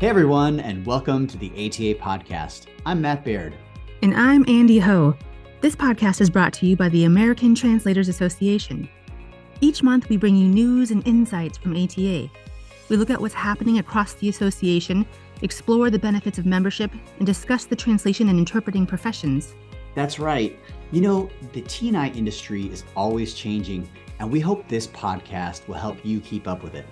Hey everyone, and welcome to the ATA podcast. I'm Matt Baird. And I'm Andy Ho. This podcast is brought to you by the American Translators Association. Each month, we bring you news and insights from ATA. We look at what's happening across the association, explore the benefits of membership, and discuss the translation and interpreting professions. That's right. You know, the T&I industry is always changing, and we hope this podcast will help you keep up with it.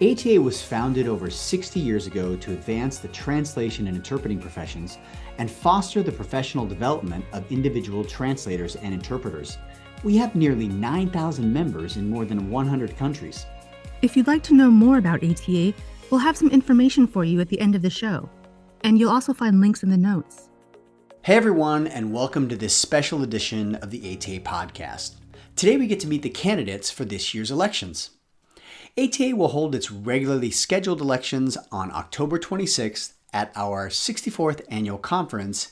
ATA was founded over 60 years ago to advance the translation and interpreting professions and foster the professional development of individual translators and interpreters. We have nearly 9,000 members in more than 100 countries. If you'd like to know more about ATA, we'll have some information for you at the end of the show. And you'll also find links in the notes. Hey everyone, and welcome to this special edition of the ATA podcast. Today we get to meet the candidates for this year's elections. ATA will hold its regularly scheduled elections on October 26th at our 64th annual conference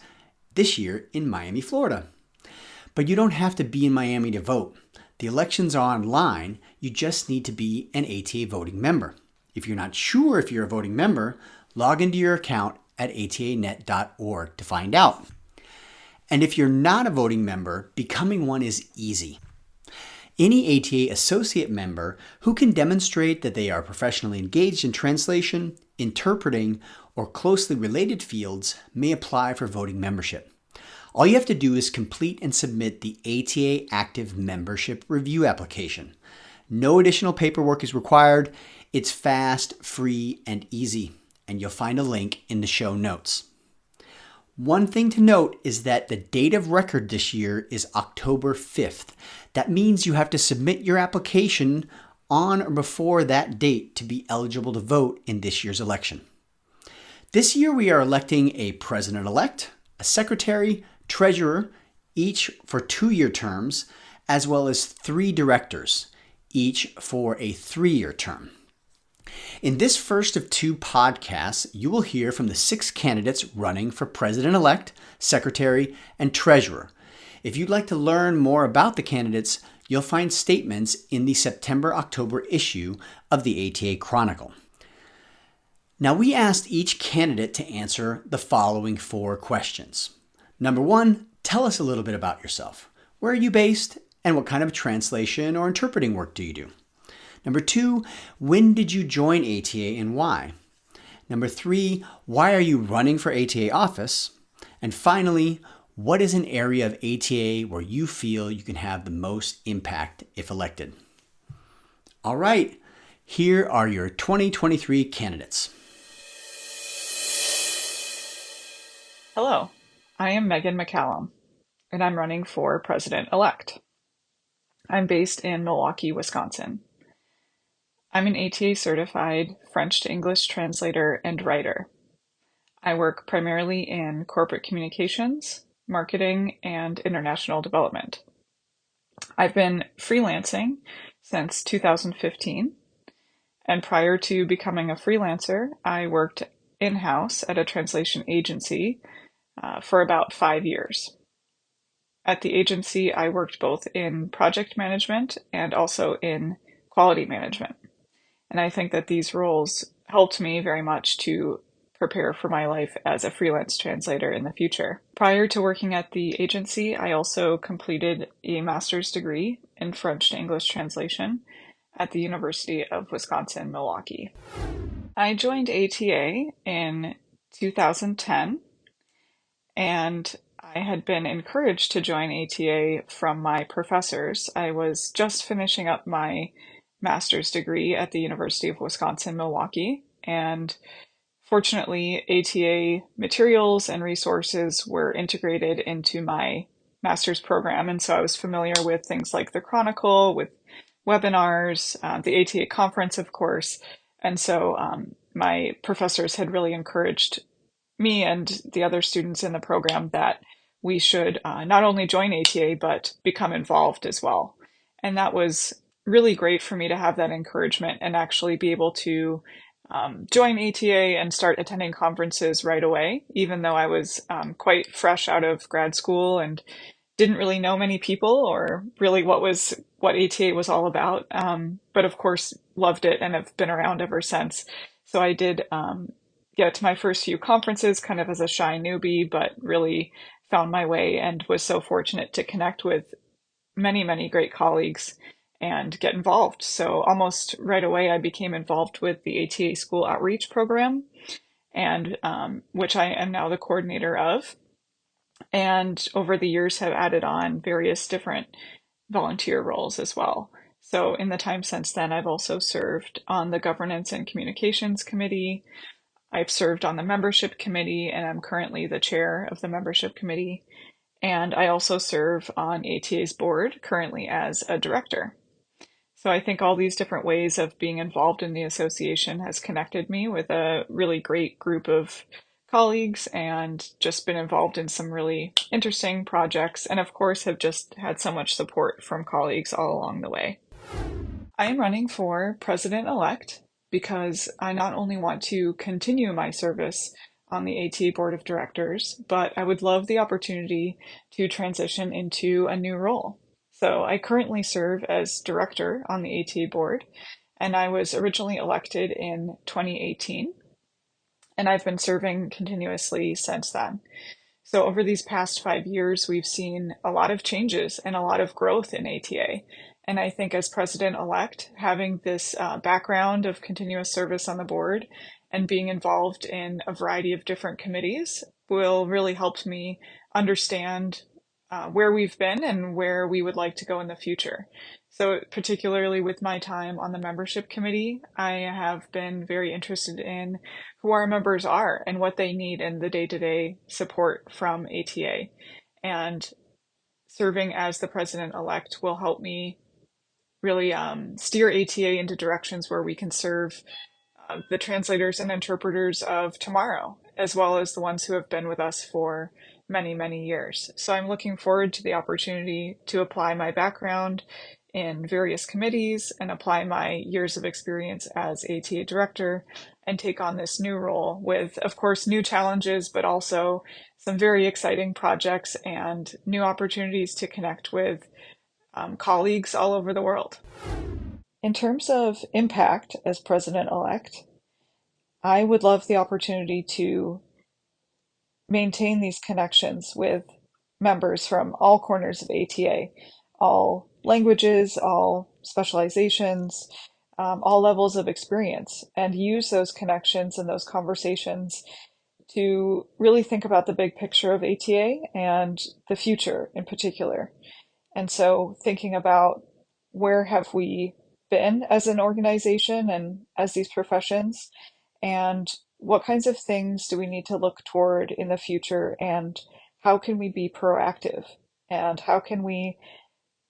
this year in Miami, Florida. But you don't have to be in Miami to vote. The elections are online. You just need to be an ATA voting member. If you're not sure if you're a voting member, log into your account at atanet.org to find out. And if you're not a voting member, becoming one is easy. Any ATA associate member who can demonstrate that they are professionally engaged in translation, interpreting, or closely related fields may apply for voting membership. All you have to do is complete and submit the ATA Active Membership Review application. No additional paperwork is required. It's fast, free, and easy, and you'll find a link in the show notes. One thing to note is that the date of record this year is October 5th. That means you have to submit your application on or before that date to be eligible to vote in this year's election. This year we are electing a president-elect, a secretary, treasurer, each for 2-year terms, as well as 3 directors, each for a 3-year term. In this first of 2 podcasts, you will hear from the 6 candidates running for president-elect, secretary, and treasurer. If you'd like to learn more about the candidates, you'll find statements in the September-October issue of the ATA Chronicle. Now, we asked each candidate to answer the following 4 questions. Number 1, tell us a little bit about yourself. Where are you based, and what kind of translation or interpreting work do you do? Number 2, when did you join ATA and why? Number 3, why are you running for ATA office? And finally, what is an area of ATA where you feel you can have the most impact if elected? All right, here are your 2023 candidates. Hello, I am Meghan McCallum, and I'm running for president-elect. I'm based in Milwaukee, Wisconsin. I'm an ATA certified French to English translator and writer. I work primarily in corporate communications, marketing, and international development. I've been freelancing since 2015, and prior to becoming a freelancer, I worked in-house at a translation agency for about 5 years. At the agency, I worked both in project management and also in quality management. And I think that these roles helped me very much to prepare for my life as a freelance translator in the future. Prior to working at the agency, I also completed a master's degree in French to English translation at the University of Wisconsin-Milwaukee. I joined ATA in 2010, and I had been encouraged to join ATA from my professors. I was just finishing up my master's degree at the University of Wisconsin-Milwaukee, and fortunately, ATA materials and resources were integrated into my master's program, and so I was familiar with things like the Chronicle, with webinars, the ATA conference, of course, and so my professors had really encouraged me and the other students in the program that we should not only join ATA, but become involved as well. And that was really great for me to have that encouragement and actually be able to join ATA and start attending conferences right away, even though I was quite fresh out of grad school and didn't really know many people or really what ATA was all about. But of course, loved it and have been around ever since. So I did get to my first few conferences kind of as a shy newbie, but really found my way and was so fortunate to connect with many, many great colleagues and get involved. So almost right away, I became involved with the ATA School Outreach Program, and which I am now the coordinator of. And over the years have added on various different volunteer roles as well. So in the time since then, I've also served on the Governance and Communications Committee. I've served on the Membership Committee, and I'm currently the chair of the Membership Committee. And I also serve on ATA's board currently as a director. So I think all these different ways of being involved in the association has connected me with a really great group of colleagues and just been involved in some really interesting projects, and of course have just had so much support from colleagues all along the way. I am running for president-elect because I not only want to continue my service on the ATA Board of Directors, but I would love the opportunity to transition into a new role. So I currently serve as director on the ATA board, and I was originally elected in 2018, and I've been serving continuously since then. So over these past 5 years, we've seen a lot of changes and a lot of growth in ATA. And I think as president-elect, having this background of continuous service on the board and being involved in a variety of different committees will really help me understand where we've been and where we would like to go in the future. So particularly with my time on the membership committee, I have been very interested in who our members are and what they need in the day-to-day support from ATA. And serving as the president-elect will help me really steer ATA into directions where we can serve the translators and interpreters of tomorrow, as well as the ones who have been with us for many, many years. So I'm looking forward to the opportunity to apply my background in various committees and apply my years of experience as ATA director and take on this new role with, of course, new challenges, but also some very exciting projects and new opportunities to connect with colleagues all over the world. In terms of impact as president-elect, I would love the opportunity to maintain these connections with members from all corners of ATA, all languages, all specializations, all levels of experience, and use those connections and those conversations to really think about the big picture of ATA and the future in particular. And so thinking about where have we been as an organization and as these professions, and what kinds of things do we need to look toward in the future, and how can we be proactive, and how can we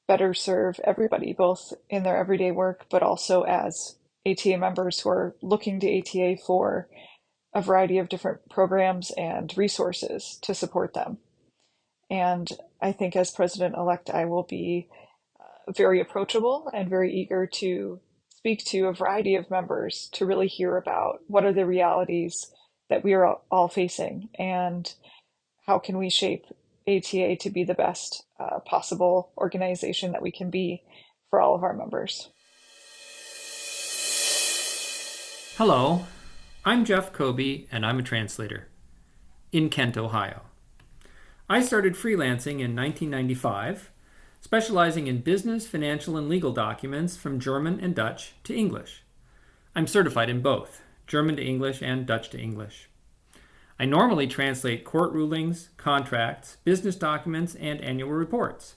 better serve everybody, both in their everyday work, but also as ATA members who are looking to ATA for a variety of different programs and resources to support them. And I think as president-elect, I will be very approachable and very eager to speak to a variety of members to really hear about what are the realities that we are all facing and how can we shape ATA to be the best possible organization that we can be for all of our members. Hello, I'm Geoff Koby, and I'm a translator in Kent, Ohio. I started freelancing in 1995, specializing in business, financial, and legal documents from German and Dutch to English. I'm certified in both, German to English and Dutch to English. I normally translate court rulings, contracts, business documents, and annual reports.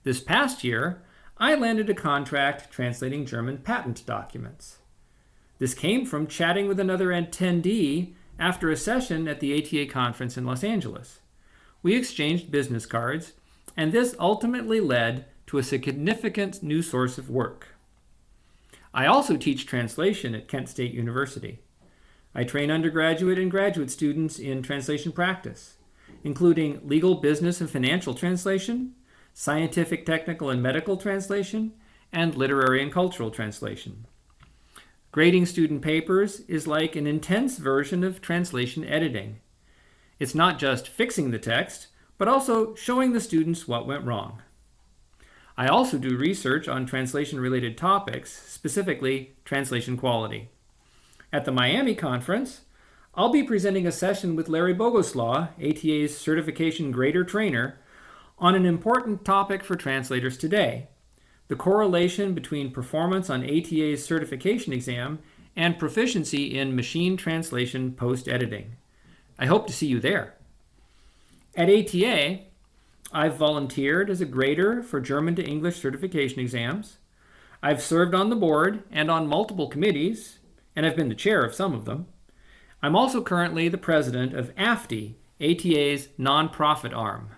This past year, I landed a contract translating German patent documents. This came from chatting with another attendee after a session at the ATA conference in Los Angeles. We exchanged business cards, and this ultimately led to a significant new source of work. I also teach translation at Kent State University. I train undergraduate and graduate students in translation practice, including legal, business, and financial translation, scientific, technical, and medical translation, and literary and cultural translation. Grading student papers is like an intense version of translation editing. It's not just fixing the text, but also showing the students what went wrong. I also do research on translation-related topics, specifically translation quality. At the Miami conference, I'll be presenting a session with Larry Bogoslaw, ATA's certification grader trainer, on an important topic for translators today: the correlation between performance on ATA's certification exam and proficiency in machine translation post-editing. I hope to see you there. At ATA, I've volunteered as a grader for German to English certification exams. I've served on the board and on multiple committees, and I've been the chair of some of them. I'm also currently the president of AFTI, ATA's nonprofit arm.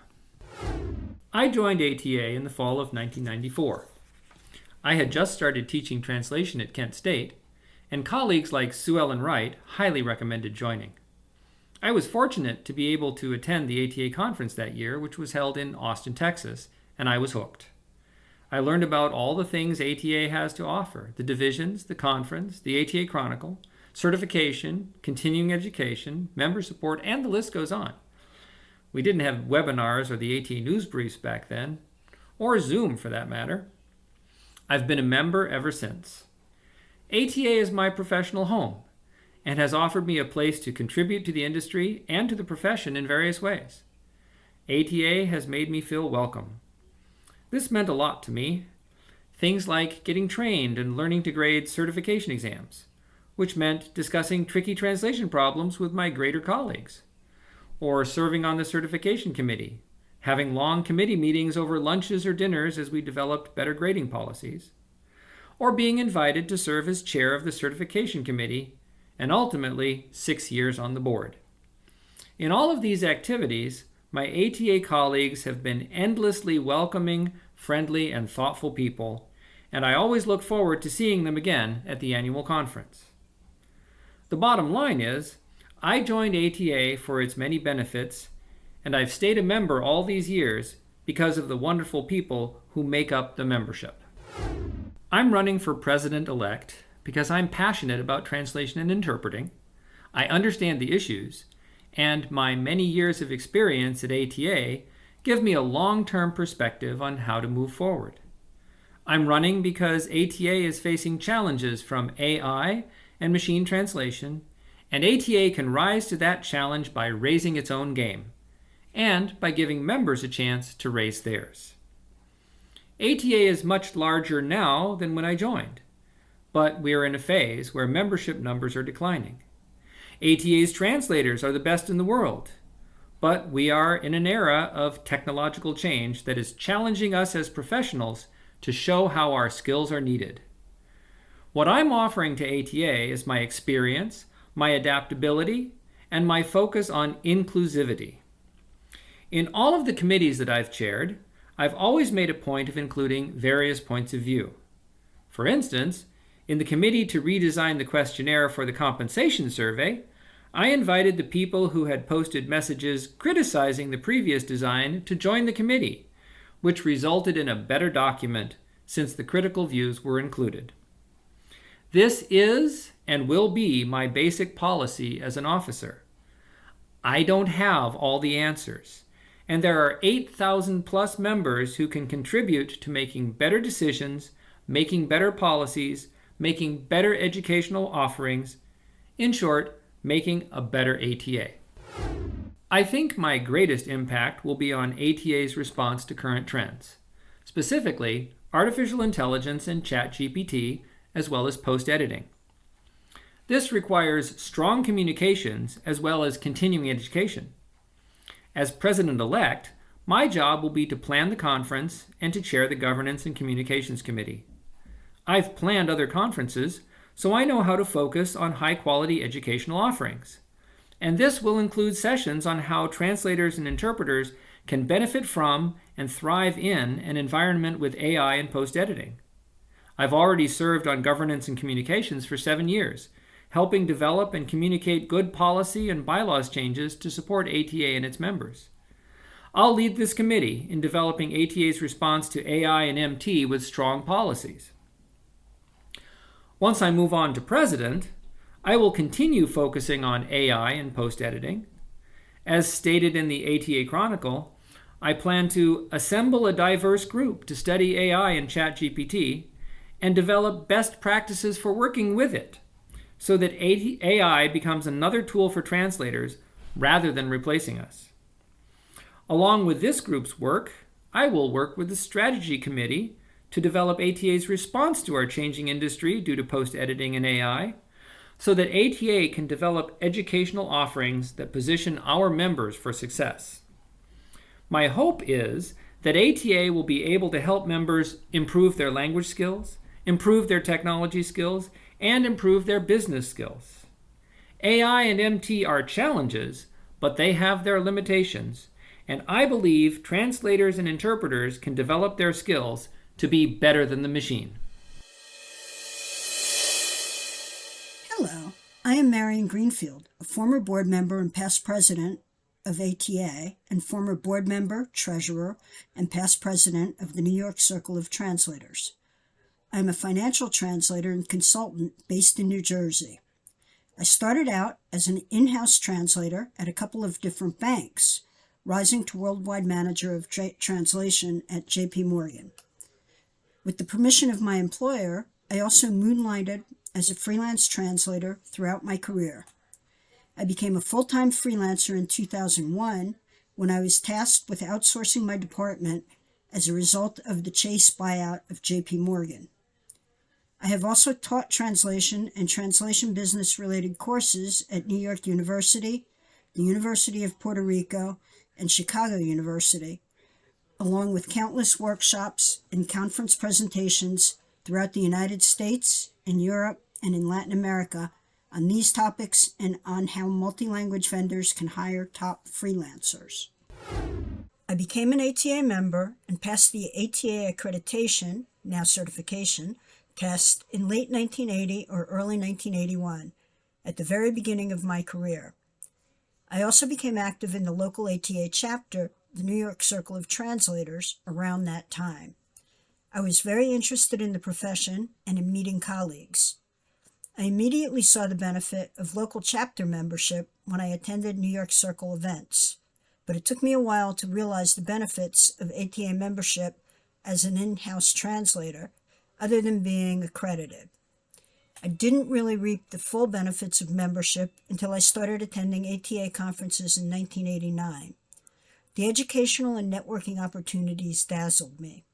I joined ATA in the fall of 1994. I had just started teaching translation at Kent State, and colleagues like Sue Ellen Wright highly recommended joining. I was fortunate to be able to attend the ATA conference that year, which was held in Austin, Texas, and I was hooked. I learned about all the things ATA has to offer: the divisions, the conference, the ATA Chronicle, certification, continuing education, member support, and the list goes on. We didn't have webinars or the ATA news briefs back then, or Zoom for that matter. I've been a member ever since. ATA is my professional home and has offered me a place to contribute to the industry and to the profession in various ways. ATA has made me feel welcome. This meant a lot to me. Things like getting trained and learning to grade certification exams, which meant discussing tricky translation problems with my grader colleagues, or serving on the certification committee, having long committee meetings over lunches or dinners as we developed better grading policies, or being invited to serve as chair of the certification committee, and ultimately 6 years on the board. In all of these activities, my ATA colleagues have been endlessly welcoming, friendly, and thoughtful people, and I always look forward to seeing them again at the annual conference. The bottom line is, I joined ATA for its many benefits, and I've stayed a member all these years because of the wonderful people who make up the membership. I'm running for president-elect because I'm passionate about translation and interpreting. I understand the issues, and my many years of experience at ATA give me a long-term perspective on how to move forward. I'm running because ATA is facing challenges from AI and machine translation, and ATA can rise to that challenge by raising its own game, and by giving members a chance to raise theirs. ATA is much larger now than when I joined, but we are in a phase where membership numbers are declining. ATA's translators are the best in the world, but we are in an era of technological change that is challenging us as professionals to show how our skills are needed. What I'm offering to ATA is my experience, my adaptability, and my focus on inclusivity. In all of the committees that I've chaired, I've always made a point of including various points of view. For instance, in the committee to redesign the questionnaire for the compensation survey, I invited the people who had posted messages criticizing the previous design to join the committee, which resulted in a better document since the critical views were included. This is and will be my basic policy as an officer. I don't have all the answers, and there are 8,000 plus members who can contribute to making better decisions, making better policies, making better educational offerings, in short, making a better ATA. I think my greatest impact will be on ATA's response to current trends, specifically artificial intelligence and ChatGPT, as well as post-editing. This requires strong communications as well as continuing education. As president-elect, my job will be to plan the conference and to chair the Governance and Communications Committee. I've planned other conferences, so I know how to focus on high-quality educational offerings. And this will include sessions on how translators and interpreters can benefit from and thrive in an environment with AI and post-editing. I've already served on governance and communications for 7 years, helping develop and communicate good policy and bylaws changes to support ATA and its members. I'll lead this committee in developing ATA's response to AI and MT with strong policies. Once I move on to president, I will continue focusing on AI and post-editing. As stated in the ATA Chronicle, I plan to assemble a diverse group to study AI and ChatGPT and develop best practices for working with it, so that AI becomes another tool for translators rather than replacing us. Along with this group's work, I will work with the Strategy Committee to develop ATA's response to our changing industry due to post-editing and AI, so that ATA can develop educational offerings that position our members for success. My hope is that ATA will be able to help members improve their language skills, improve their technology skills, and improve their business skills. AI and MT are challenges, but they have their limitations, and I believe translators and interpreters can develop their skills to be better than the machine. Hello, I am Marian Greenfield, a former board member and past president of ATA, and former board member, treasurer, and past president of the New York Circle of Translators. I am a financial translator and consultant based in New Jersey. I started out as an in-house translator at a couple of different banks, rising to worldwide manager of translation at JP Morgan. With the permission of my employer, I also moonlighted as a freelance translator throughout my career. I became a full-time freelancer in 2001 when I was tasked with outsourcing my department as a result of the Chase buyout of JP Morgan. I have also taught translation and translation business-related courses at New York University, the University of Puerto Rico, and Chicago University, along with countless workshops and conference presentations throughout the United States, in Europe, and in Latin America on these topics and on how multi-language vendors can hire top freelancers. I became an ATA member and passed the ATA accreditation, now certification, test in late 1980 or early 1981, at the very beginning of my career. I also became active in the local ATA chapter, the New York Circle of Translators, around that time. I was very interested in the profession and in meeting colleagues. I immediately saw the benefit of local chapter membership when I attended New York Circle events, but it took me a while to realize the benefits of ATA membership as an in-house translator, other than being accredited. I didn't really reap the full benefits of membership until I started attending ATA conferences in 1989. The educational and networking opportunities dazzled me.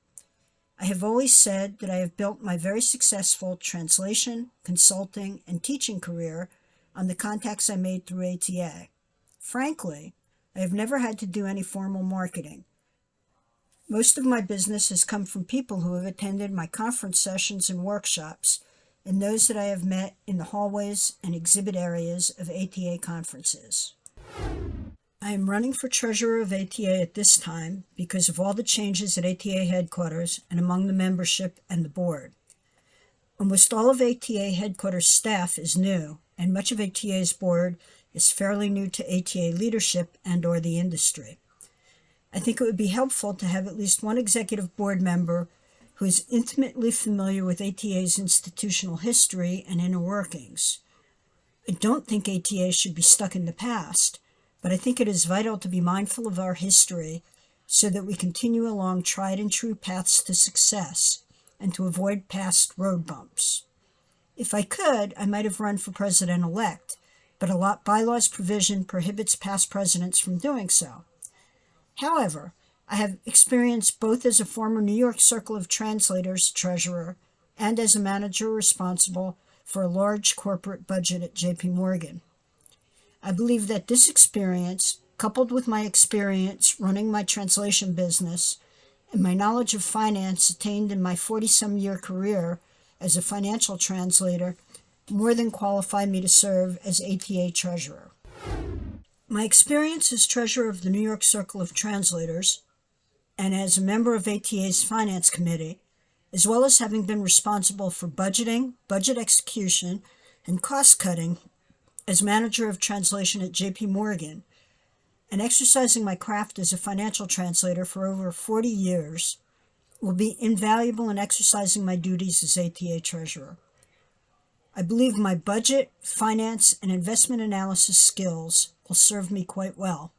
I have always said that I have built my very successful translation, consulting, and teaching career on the contacts I made through ATA. Frankly, I have never had to do any formal marketing. Most of my business has come from people who have attended my conference sessions and workshops, and those that I have met in the hallways and exhibit areas of ATA conferences. I am running for treasurer of ATA at this time because of all the changes at ATA headquarters and among the membership and the board. Almost all of ATA headquarters staff is new, and much of ATA's board is fairly new to ATA leadership and or the industry. I think it would be helpful to have at least one executive board member who is intimately familiar with ATA's institutional history and inner workings. I don't think ATA should be stuck in the past, but I think it is vital to be mindful of our history so that we continue along tried and true paths to success and to avoid past road bumps. If I could, I might have run for president-elect, but a bylaw's provision prohibits past presidents from doing so. However, I have experience both as a former New York Circle of Translators treasurer and as a manager responsible for a large corporate budget at JP Morgan. I believe that this experience, coupled with my experience running my translation business and my knowledge of finance attained in my 40-some-year career as a financial translator, more than qualify me to serve as ATA treasurer. My experience as treasurer of the New York Circle of Translators and as a member of ATA's Finance Committee, as well as having been responsible for budgeting, budget execution, and cost-cutting as manager of translation at JP Morgan, and exercising my craft as a financial translator for over 40 years, will be invaluable in exercising my duties as ATA treasurer. I believe my budget, finance, and investment analysis skills will serve me quite well.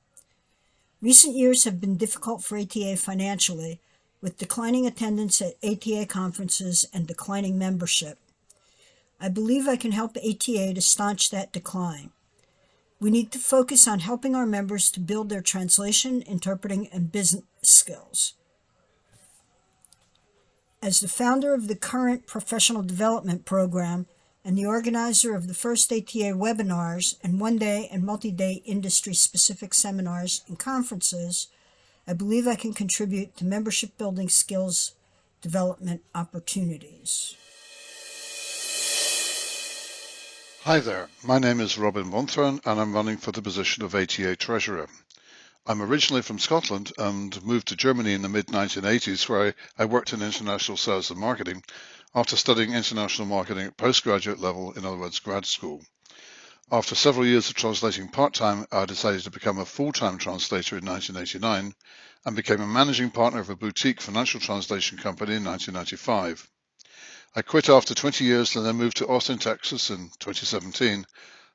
Recent years have been difficult for ATA financially, with declining attendance at ATA conferences and declining membership. I believe I can help ATA to staunch that decline. We need to focus on helping our members to build their translation, interpreting, and business skills. As the founder of the current professional development program and the organizer of the first ATA webinars and one-day and multi-day industry-specific seminars and conferences, I believe I can contribute to membership-building skills development opportunities. Hi there, my name is Robin Bonthrone and I'm running for the position of ATA Treasurer. I'm originally from Scotland and moved to Germany in the mid-1980s where I worked in international sales and marketing after studying international marketing at postgraduate level, in other words grad school. After several years of translating part-time, I decided to become a full-time translator in 1989 and became a managing partner of a boutique financial translation company in 1995. I quit after 20 years and then moved to Austin, Texas in 2017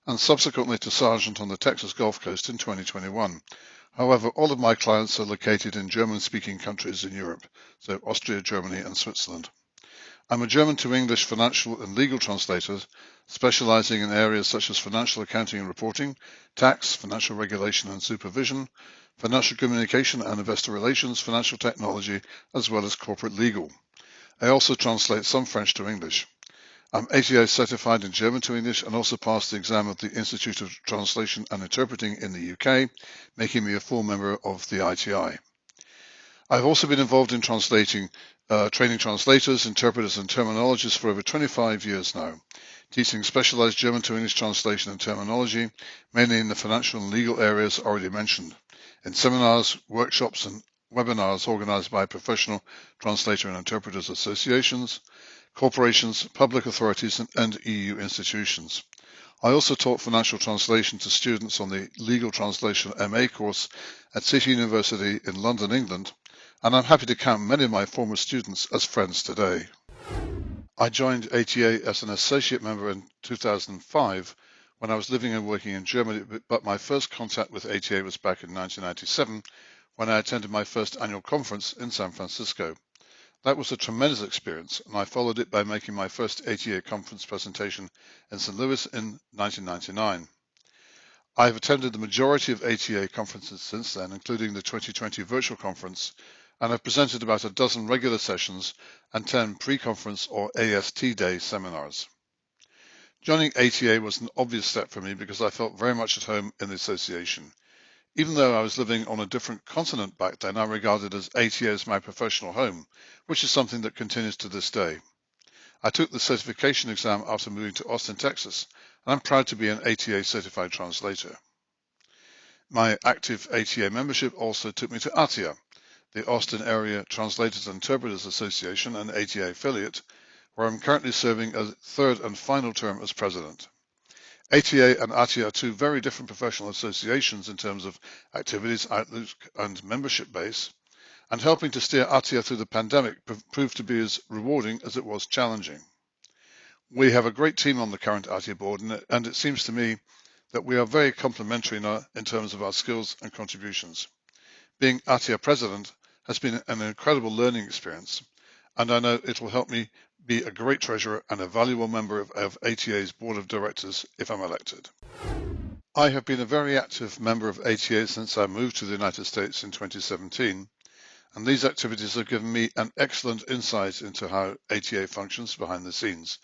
and subsequently to Sargent on the Texas Gulf Coast in 2021. However, all of my clients are located in German-speaking countries in Europe, so Austria, Germany and Switzerland. I'm a German to English financial and legal translator, specializing in areas such as financial accounting and reporting, tax, financial regulation and supervision, financial communication and investor relations, financial technology, as well as corporate legal. I also translate some French to English. I'm ATA certified in German to English and also passed the exam of the Institute of Translation and Interpreting in the UK, making me a full member of the ITI. I've also been involved in translating, training translators, interpreters and terminologists for over 25 years now, teaching specialized German to English translation and terminology, mainly in the financial and legal areas already mentioned, in seminars, workshops and webinars organized by professional translator and interpreters associations, corporations, public authorities and EU institutions. I also taught financial translation to students on the Legal Translation MA course at City University in London, England, and I'm happy to count many of my former students as friends today. I joined ATA as an associate member in 2005 when I was living and working in Germany, but my first contact with ATA was back in 1997 when I attended my first annual conference in San Francisco. That was a tremendous experience, and I followed it by making my first ATA conference presentation in St. Louis in 1999. I've attended the majority of ATA conferences since then, including the 2020 virtual conference, and I've presented about a dozen regular sessions and 10 pre-conference or AST day seminars. Joining ATA was an obvious step for me because I felt very much at home in the association. Even though I was living on a different continent back then, I regarded ATA as my professional home, which is something that continues to this day. I took the certification exam after moving to Austin, Texas, and I'm proud to be an ATA certified translator. My active ATA membership also took me to ATIA, the Austin Area Translators and Interpreters Association, an ATA affiliate, where I'm currently serving a third and final term as president. ATA and ATIA are two very different professional associations in terms of activities, outlook and membership base, and helping to steer ATIA through the pandemic proved to be as rewarding as it was challenging. We have a great team on the current ATIA board, and it seems to me that we are very complementary in terms of our skills and contributions. Being ATIA president has been an incredible learning experience, and I know it will help me be a great treasurer and a valuable member of ATA's board of directors if I'm elected. I have been a very active member of ATA since I moved to the United States in 2017, and these activities have given me an excellent insight into how ATA functions behind the scenes,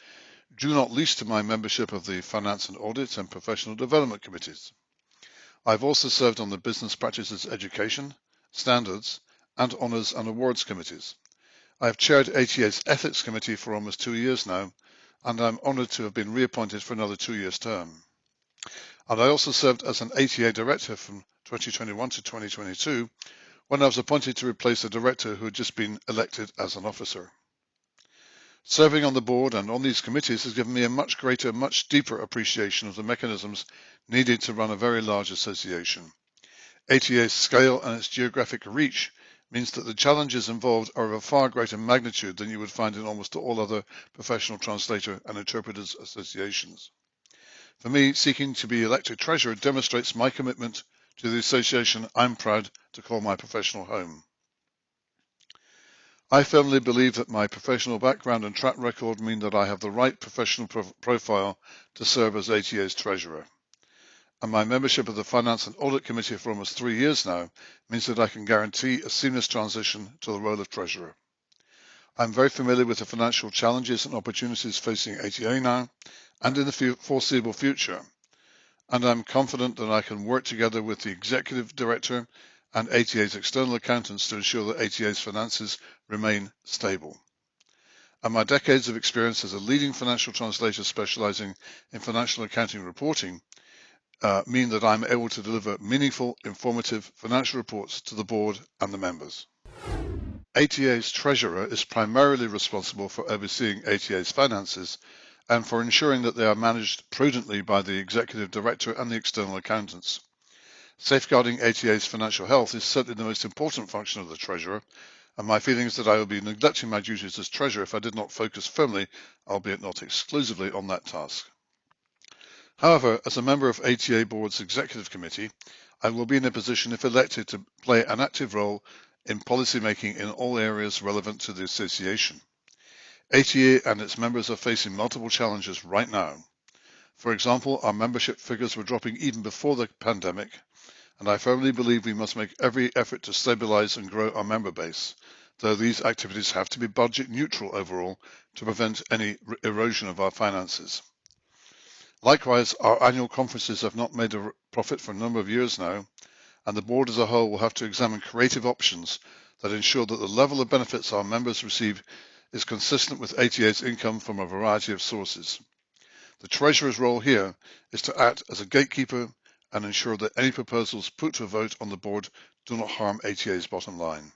due not least to my membership of the Finance and Audit and Professional Development Committees. I've also served on the Business Practices Education, Standards, and Honours and Awards Committees. I have chaired ATA's Ethics Committee for almost 2 years now, and I'm honoured to have been reappointed for another 2-year term. And I also served as an ATA Director from 2021 to 2022, when I was appointed to replace a director who had just been elected as an officer. Serving on the board and on these committees has given me a much greater, much deeper appreciation of the mechanisms needed to run a very large association. ATA's scale and its geographic reach means that the challenges involved are of a far greater magnitude than you would find in almost all other professional translator and interpreters associations. For me, seeking to be elected treasurer demonstrates my commitment to the association I'm proud to call my professional home. I firmly believe that my professional background and track record mean that I have the right professional profile to serve as ATA's Treasurer. And my membership of the Finance and Audit Committee for almost 3 years now means that I can guarantee a seamless transition to the role of Treasurer. I'm very familiar with the financial challenges and opportunities facing ATA now and in the foreseeable future, and I'm confident that I can work together with the Executive Director and ATA's external accountants to ensure that ATA's finances remain stable. And my decades of experience as a leading financial translator specializing in financial accounting reporting mean that I'm able to deliver meaningful, informative financial reports to the board and the members. ATA's Treasurer is primarily responsible for overseeing ATA's finances and for ensuring that they are managed prudently by the Executive Director and the external accountants. Safeguarding ATA's financial health is certainly the most important function of the Treasurer, and my feeling is that I would be neglecting my duties as Treasurer if I did not focus firmly, albeit not exclusively, on that task. However, as a member of ATA Board's Executive Committee, I will be in a position, if elected, to play an active role in policy making in all areas relevant to the Association. ATA and its members are facing multiple challenges right now. For example, our membership figures were dropping even before the pandemic, and I firmly believe we must make every effort to stabilize and grow our member base, though these activities have to be budget neutral overall to prevent any erosion of our finances. Likewise, our annual conferences have not made a profit for a number of years now, and the board as a whole will have to examine creative options that ensure that the level of benefits our members receive is consistent with ATA's income from a variety of sources. The Treasurer's role here is to act as a gatekeeper and ensure that any proposals put to a vote on the board do not harm ATA's bottom line.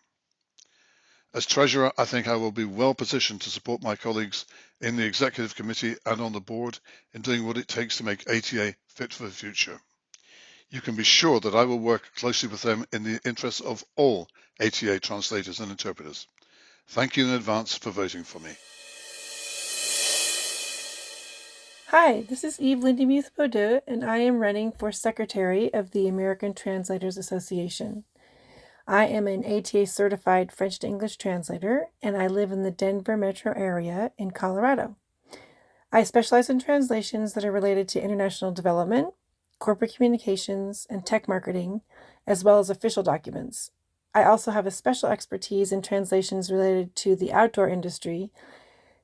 As Treasurer, I think I will be well positioned to support my colleagues in the Executive Committee and on the board in doing what it takes to make ATA fit for the future. You can be sure that I will work closely with them in the interests of all ATA translators and interpreters. Thank you in advance for voting for me. Hi, this is Eve Lindemuth Bodeux, and I am running for Secretary of the American Translators Association. I am an ATA certified French to English translator, and I live in the Denver metro area in Colorado. I specialize in translations that are related to international development, corporate communications, and tech marketing, as well as official documents. I also have a special expertise in translations related to the outdoor industry,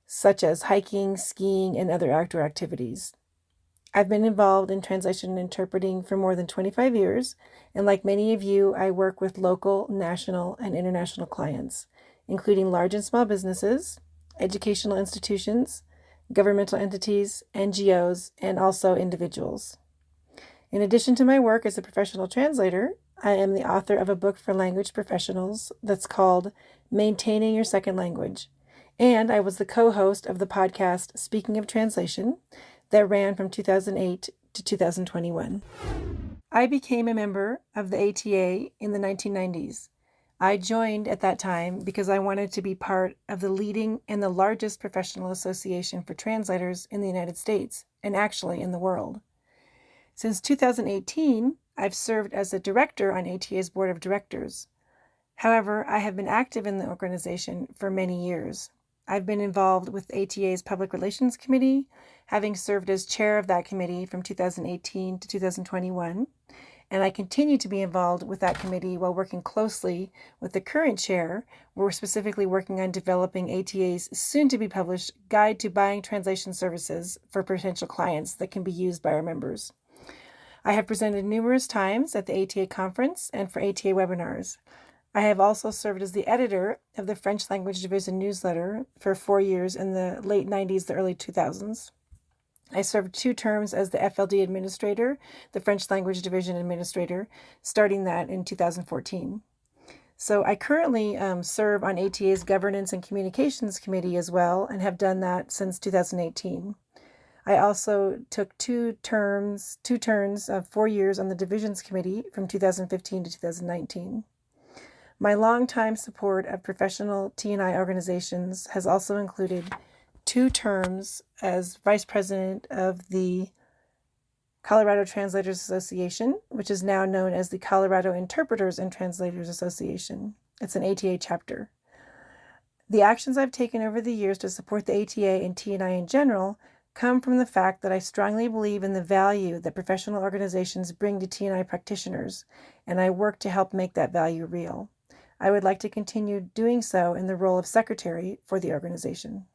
such as hiking, skiing, and other outdoor activities. I've been involved in translation and interpreting for more than 25 years, and like many of you, I work with local, national, and international clients, including large and small businesses, educational institutions, governmental entities, NGOs, and also individuals. In addition to my work as a professional translator, I am the author of a book for language professionals that's called Maintaining Your Second Language. And I was the co-host of the podcast Speaking of Translation that ran from 2008 to 2021. I became a member of the ATA in the 1990s. I joined at that time because I wanted to be part of the leading and the largest professional association for translators in the United States, and actually in the world. Since 2018, I've served as a director on ATA's board of directors. However, I have been active in the organization for many years. I've been involved with ATA's Public Relations Committee, having served as chair of that committee from 2018 to 2021, and I continue to be involved with that committee while working closely with the current chair. We're specifically working on developing ATA's soon-to-be-published Guide to Buying Translation Services for potential clients that can be used by our members. I have presented numerous times at the ATA conference and for ATA webinars. I have also served as the editor of the French Language Division newsletter for 4 years in the late 90s, the early 2000s. I served 2 terms as the FLD administrator, the French Language Division administrator, starting that in 2014. So I currently serve on ATA's Governance and Communications Committee as well, and have done that since 2018. I also took 2 turns of 4 years on the Divisions Committee from 2015 to 2019. My longtime support of professional T&I organizations has also included 2 terms as Vice President of the Colorado Translators Association, which is now known as the Colorado Interpreters and Translators Association. It's an ATA chapter. The actions I've taken over the years to support the ATA and TNI in general come from the fact that I strongly believe in the value that professional organizations bring to TNI practitioners, and I work to help make that value real. I would like to continue doing so in the role of secretary for the organization.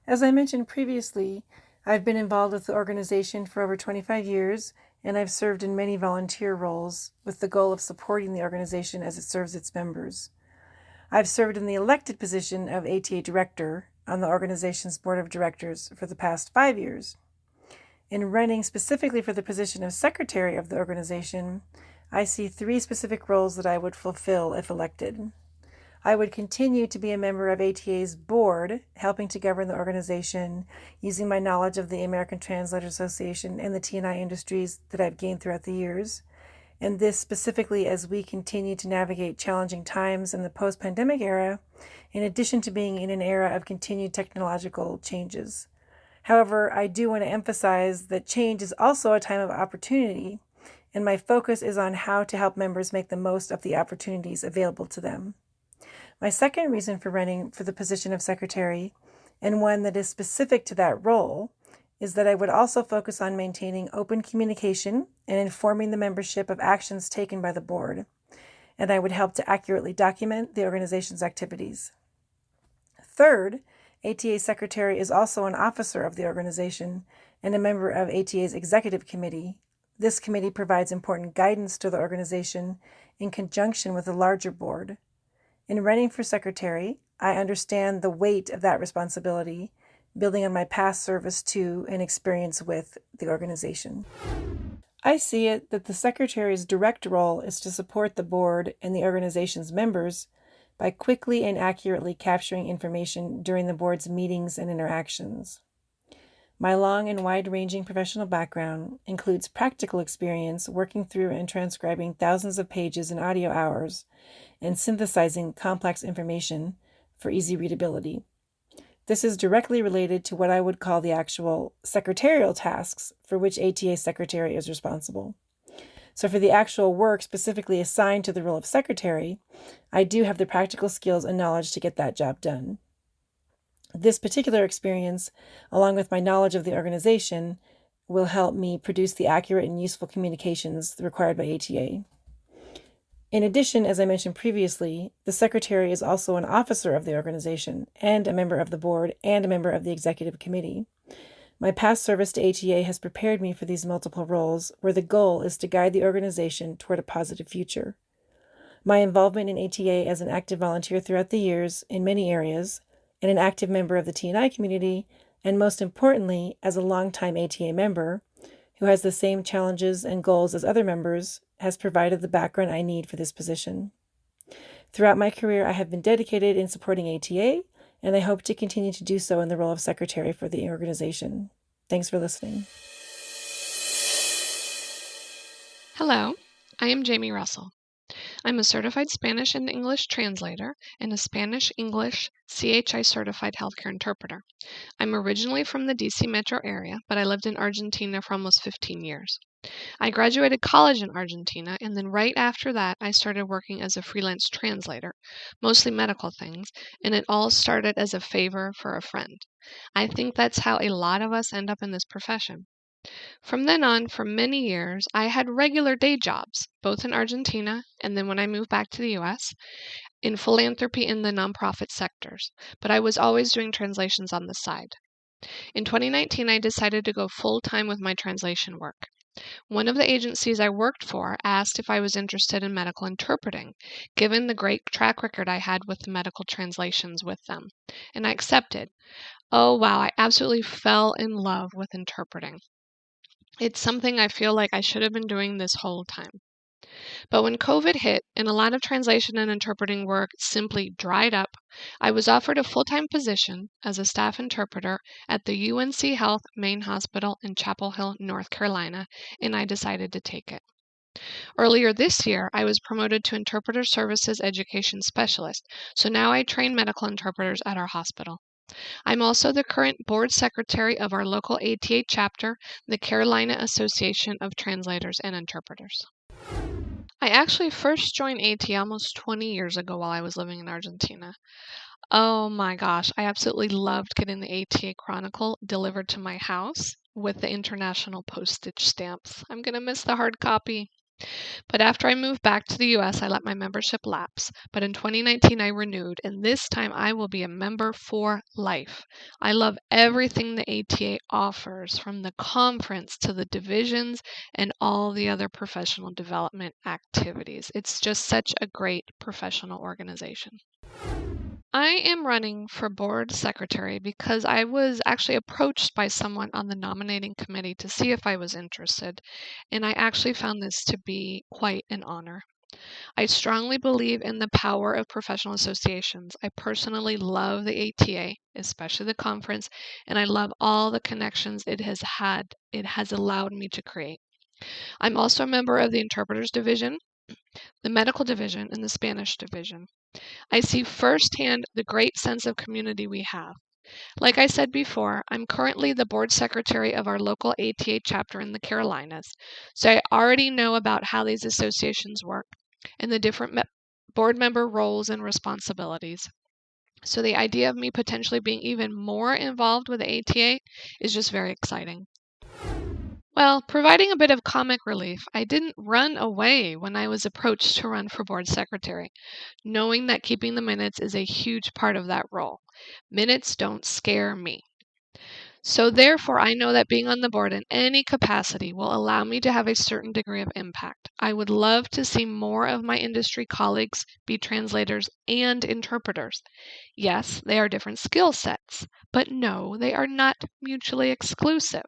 As I mentioned previously, I've been involved with the organization for over 25 years, and I've served in many volunteer roles with the goal of supporting the organization as it serves its members. I've served in the elected position of ATA Director on the organization's board of directors for the past 5 years. In running specifically for the position of secretary of the organization, I see 3 specific roles that I would fulfill if elected. I would continue to be a member of ATA's board, helping to govern the organization using my knowledge of the American Translators Association and the TNI industries that I've gained throughout the years, and this specifically as we continue to navigate challenging times in the post-pandemic era, in addition to being in an era of continued technological changes. However, I do want to emphasize that change is also a time of opportunity, and my focus is on how to help members make the most of the opportunities available to them. My second reason for running for the position of secretary, and one that is specific to that role, is that I would also focus on maintaining open communication and informing the membership of actions taken by the board, and I would help to accurately document the organization's activities. Third, ATA Secretary is also an officer of the organization and a member of ATA's Executive Committee. This committee provides important guidance to the organization in conjunction with the larger board. In running for secretary, I understand the weight of that responsibility, building on my past service to and experience with the organization. I see it that the secretary's direct role is to support the board and the organization's members by quickly and accurately capturing information during the board's meetings and interactions. My long and wide-ranging professional background includes practical experience working through and transcribing thousands of pages in audio hours and synthesizing complex information for easy readability. This is directly related to what I would call the actual secretarial tasks for which ATA Secretary is responsible. So for the actual work specifically assigned to the role of secretary, I do have the practical skills and knowledge to get that job done. This particular experience, along with my knowledge of the organization, will help me produce the accurate and useful communications required by ATA. In addition, as I mentioned previously, the secretary is also an officer of the organization and a member of the board and a member of the executive committee. My past service to ATA has prepared me for these multiple roles, where the goal is to guide the organization toward a positive future. My involvement in ATA as an active volunteer throughout the years in many areas, and an active member of the TNI community, and most importantly, as a longtime ATA member, who has the same challenges and goals as other members, has provided the background I need for this position. Throughout my career, I have been dedicated in supporting ATA, and I hope to continue to do so in the role of secretary for the organization. Thanks for listening. Hello, I am Jaime Russell. I'm a certified Spanish and English translator and a Spanish-English CHI certified healthcare interpreter. I'm originally from the DC metro area, but I lived in Argentina for almost 15 years. I graduated college in Argentina, and then right after that, I started working as a freelance translator, mostly medical things, and it all started as a favor for a friend. I think that's how a lot of us end up in this profession. From then on, for many years, I had regular day jobs, both in Argentina and then when I moved back to the U.S., in philanthropy in the nonprofit sectors, but I was always doing translations on the side. In 2019, I decided to go full-time with my translation work. One of the agencies I worked for asked if I was interested in medical interpreting, given the great track record I had with the medical translations with them, and I accepted. Oh wow, I absolutely fell in love with interpreting. It's something I feel like I should have been doing this whole time. But when COVID hit and a lot of translation and interpreting work simply dried up, I was offered a full-time position as a staff interpreter at the UNC Health Main Hospital in Chapel Hill, North Carolina, and I decided to take it. Earlier this year, I was promoted to Interpreter Services Education Specialist, so now I train medical interpreters at our hospital. I'm also the current board secretary of our local ATA chapter, the Carolina Association of Translators and Interpreters. I actually first joined ATA almost 20 years ago while I was living in Argentina. Oh my gosh, I absolutely loved getting the ATA Chronicle delivered to my house with the international postage stamps. I'm going to miss the hard copy. But after I moved back to the US, I let my membership lapse. But in 2019, I renewed, and this time I will be a member for life. I love everything the ATA offers, from the conference to the divisions and all the other professional development activities. It's just such a great professional organization. I am running for board secretary because I was actually approached by someone on the nominating committee to see if I was interested, and I actually found this to be quite an honor. I strongly believe in the power of professional associations. I personally love the ATA, especially the conference, and I love all the connections it has allowed me to create. I'm also a member of the Interpreters Division, the Medical Division, and the Spanish Division. I see firsthand the great sense of community we have. Like I said before, I'm currently the board secretary of our local ATA chapter in the Carolinas, so I already know about how these associations work and the different board member roles and responsibilities. So the idea of me potentially being even more involved with the ATA is just very exciting. Well, providing a bit of comic relief, I didn't run away when I was approached to run for board secretary, knowing that keeping the minutes is a huge part of that role. Minutes don't scare me. So therefore, I know that being on the board in any capacity will allow me to have a certain degree of impact. I would love to see more of my industry colleagues be translators and interpreters. Yes, they are different skill sets, but no, they are not mutually exclusive.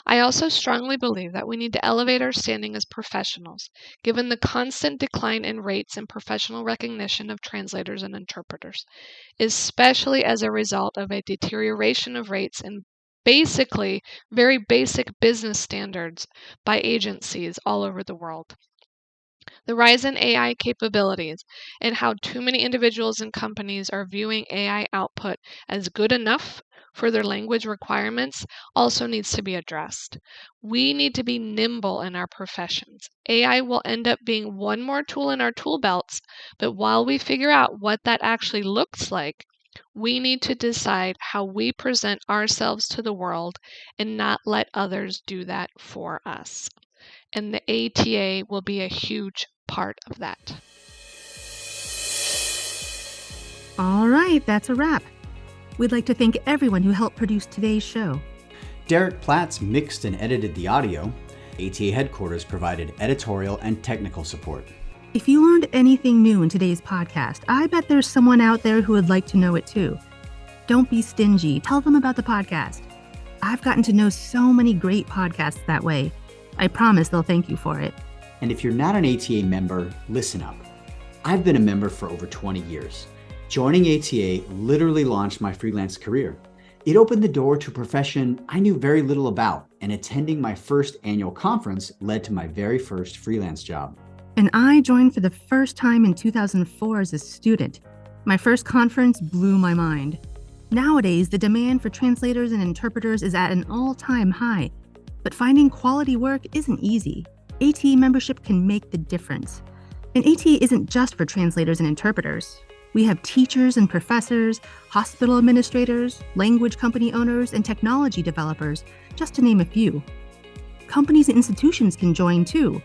I also strongly believe that we need to elevate our standing as professionals, given the constant decline in rates and professional recognition of translators and interpreters, especially as a result of a deterioration of rates and basically very basic business standards by agencies all over the world. The rise in AI capabilities and how too many individuals and companies are viewing AI output as good enough for their language requirements also needs to be addressed. We need to be nimble in our professions. AI will end up being one more tool in our tool belts, but while we figure out what that actually looks like, we need to decide how we present ourselves to the world and not let others do that for us. And the ATA will be a huge part of that. All right, that's a wrap. We'd like to thank everyone who helped produce today's show. Derek Platts mixed and edited the audio. ATA headquarters provided editorial and technical support. If you learned anything new in today's podcast, I bet there's someone out there who would like to know it too. Don't be stingy. Tell them about the podcast. I've gotten to know so many great podcasts that way. I promise they'll thank you for it. And if you're not an ATA member, listen up. I've been a member for over 20 years. Joining ATA literally launched my freelance career. It opened the door to a profession I knew very little about, and attending my first annual conference led to my very first freelance job. And I joined for the first time in 2004 as a student. My first conference blew my mind. Nowadays, the demand for translators and interpreters is at an all-time high, but finding quality work isn't easy. ATA membership can make the difference. And ATA isn't just for translators and interpreters. We have teachers and professors, hospital administrators, language company owners, and technology developers, just to name a few. Companies and institutions can join too.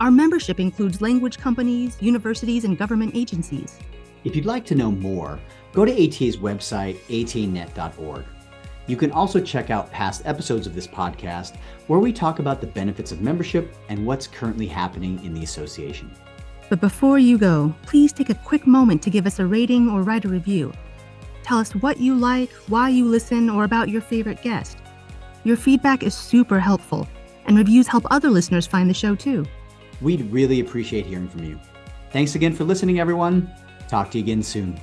Our membership includes language companies, universities, and government agencies. If you'd like to know more, go to ATA's website, atanet.org. You can also check out past episodes of this podcast where we talk about the benefits of membership and what's currently happening in the association. But before you go, please take a quick moment to give us a rating or write a review. Tell us what you like, why you listen, or about your favorite guest. Your feedback is super helpful, and reviews help other listeners find the show too. We'd really appreciate hearing from you. Thanks again for listening, everyone. Talk to you again soon.